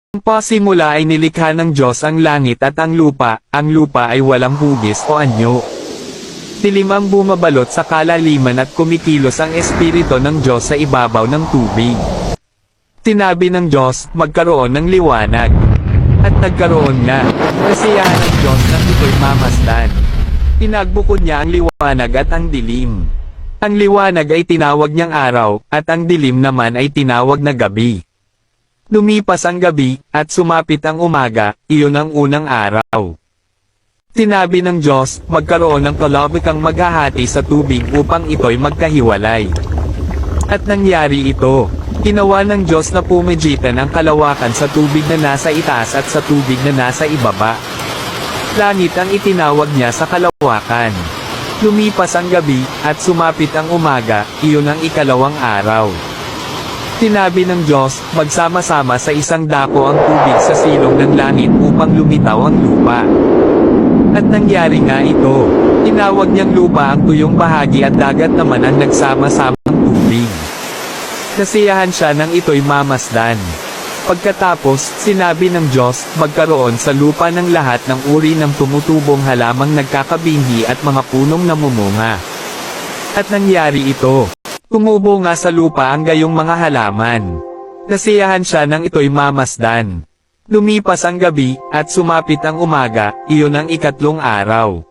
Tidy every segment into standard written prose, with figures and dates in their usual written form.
Pasimula ay nilikha ng Diyos ang langit at ang lupa ay walang hugis o anyo. Dilim ang bumabalot sa kalaliman at kumikilos ang Espiritu ng Diyos sa ibabaw ng tubig. Sinabi ng Diyos, magkaroon ng liwanag. At nagkaroon nga. Kasiyahan ng Diyos na ito'y mamasdan. Pinagbukod niya ang liwanag at ang dilim. Ang liwanag ay tinawag niyang araw, at ang dilim naman ay tinawag na gabi. Lumipas ang gabi, at sumapit ang umaga, iyon ang unang araw. Sinabi ng Diyos, magkaroon ng kalabikang maghahati sa tubig upang ito'y magkahiwalay. At nangyari ito. Ginawa ng Diyos na pumigitan ang kalawakan sa tubig na nasa itaas at sa tubig na nasa ibaba. Langit ang itinawag niya sa kalawakan. Lumipas ang gabi, at sumapit ang umaga, iyon ang ikalawang araw. Sinabi ng Diyos, magsama-sama sa isang dako ang tubig sa silong ng langit upang lumitaw ang lupa. At nangyari nga ito. Tinawag niyang lupa ang tuyong bahagi at dagat naman ang nagsama-samang tubig. Kasiyahan siya nang ito'y mamasdan. Pagkatapos, sinabi ng Diyos, magkaroon sa lupa ng lahat ng uri ng tumutubong halamang nagkakabinhi at mga punong namumunga. At nangyari ito. Tumubo nga sa lupa ang gayong mga halaman. Kasiyahan siya nang ito'y mamasdan. Lumipas ang gabi, at sumapit ang umaga, iyon ang ikatlong araw.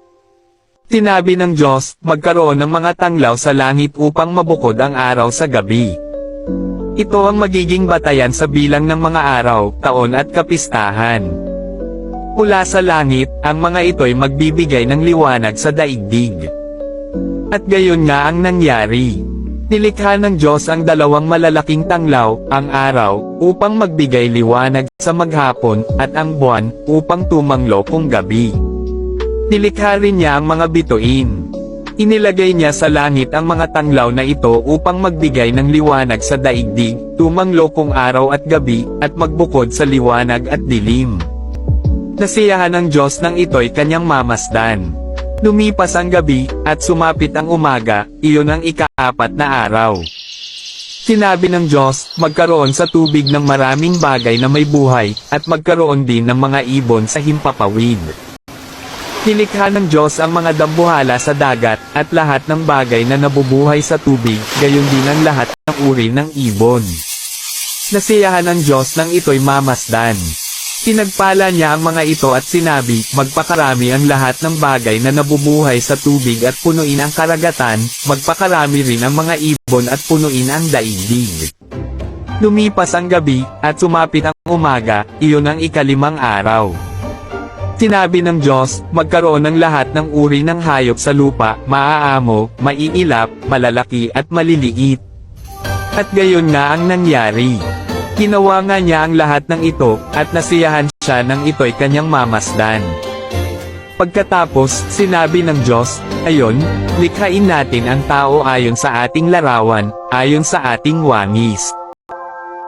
Sinabi ng Diyos, magkaroon ng mga tanglaw sa langit upang mabukod ang araw sa gabi. Ito ang magiging batayan sa bilang ng mga araw, taon at kapistahan. Mula sa langit, ang mga ito'y magbibigay ng liwanag sa daigdig. At gayon nga ang nangyari. Nilikha ng Diyos ang dalawang malalaking tanglaw, ang araw, upang magbigay liwanag sa maghapon, at ang buwan, upang tumanglo kung gabi. Nilikha rin niya ang mga bituin. Inilagay niya sa langit ang mga tanglaw na ito upang magbigay ng liwanag sa daigdig, tumanglo kung araw at gabi, at magbukod sa liwanag at dilim. Nasiyahan ng Diyos nang ito'y kanyang mamasdan. Lumipas ang gabi, at sumapit ang umaga, iyon ang ika-4 na araw. Sinabi ng Diyos, magkaroon sa tubig ng maraming bagay na may buhay, at magkaroon din ng mga ibon sa himpapawid. Nilikha ng Diyos ang mga dambuhala sa dagat, at lahat ng bagay na nabubuhay sa tubig, gayon din ang lahat ng uri ng ibon. Nasiyahan ng Diyos nang ito'y mamasdan. Pinagpala niya ang mga ito at sinabi, magpakarami ang lahat ng bagay na nabubuhay sa tubig at punuin ang karagatan, magpakarami rin ang mga ibon at punuin ang daigdig. Lumipas ang gabi, at sumapit ang umaga, iyon ang ika-5 araw. Sinabi ng Diyos, magkaroon ng lahat ng uri ng hayop sa lupa, maaamo, maiilap, malalaki at maliliit. At gayon nga ang nangyari. Ginawa nga niya ang lahat ng ito, at nasiyahan siya nang ito'y kanyang mamasdan. Pagkatapos, sinabi ng Diyos, ayon, likhain natin ang tao ayon sa ating larawan, ayon sa ating wangis.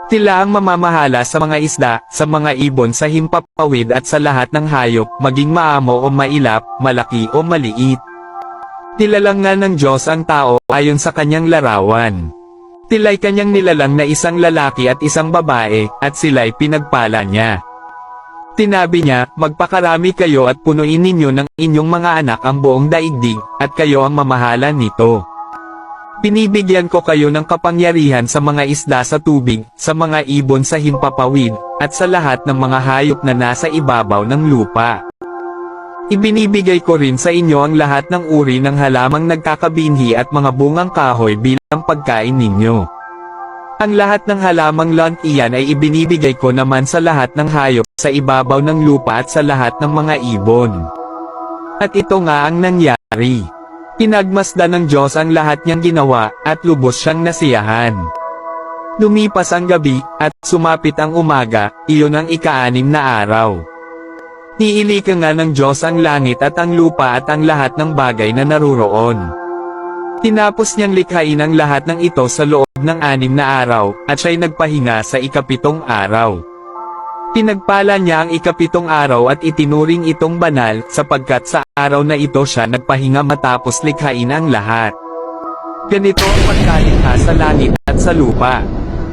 Sila ang mamamahala sa mga isda, sa mga ibon sa himpapawid at sa lahat ng hayop, maging maamo o mailap, malaki o maliit. Nilalang nga ng Diyos ang tao ayon sa kanyang larawan. Sila'y kanyang nilalang na isang lalaki at isang babae, at sila'y pinagpala niya. Sinabi niya, magpakarami kayo at punuin ninyo ng inyong mga anak ang buong daigdig, at kayo ang mamahala nito. Binibigyan ko kayo ng kapangyarihan sa mga isda sa tubig, sa mga ibon sa himpapawid, at sa lahat ng mga hayop na nasa ibabaw ng lupa. Ibinibigay ko rin sa inyo ang lahat ng uri ng halamang nagkakabinhi at mga bungang kahoy bilang pagkain ninyo. Ang lahat ng halamang iyan ay ibinibigay ko naman sa lahat ng hayop sa ibabaw ng lupa at sa lahat ng mga ibon. At ito nga ang nangyari. Pinagmasdan ng Diyos ang lahat niyang ginawa, at lubos siyang nasiyahan. Lumipas ang gabi, at sumapit ang umaga, iyon ang ika-6 na araw. Niilika nga ng Diyos ang langit at ang lupa at ang lahat ng bagay na naruroon. Tinapos niyang likhain ang lahat ng ito sa loob ng 6 na araw, at siya'y nagpahinga sa ika-7 araw. Pinagpala niya ang ika-7 araw at itinuring itong banal, sapagkat sa araw na ito siya nagpahinga matapos likhain ang lahat. Ganito ang pagkalikha sa langit at sa lupa.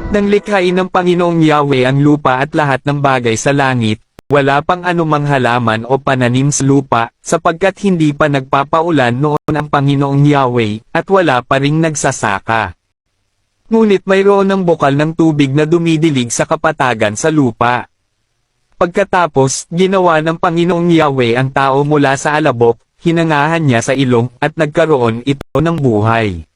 Nang likhain ng Panginoong Yahweh ang lupa at lahat ng bagay sa langit, wala pang anumang halaman o pananim sa lupa, sapagkat hindi pa nagpapaulan noon ang Panginoong Yahweh, at wala pa ring nagsasaka. Ngunit mayroon ng bukal ng tubig na dumidilig sa kapatagan sa lupa. Pagkatapos, ginawa ng Panginoong Yahweh ang tao mula sa alabok, hinangahan niya sa ilong, at nagkaroon ito ng buhay.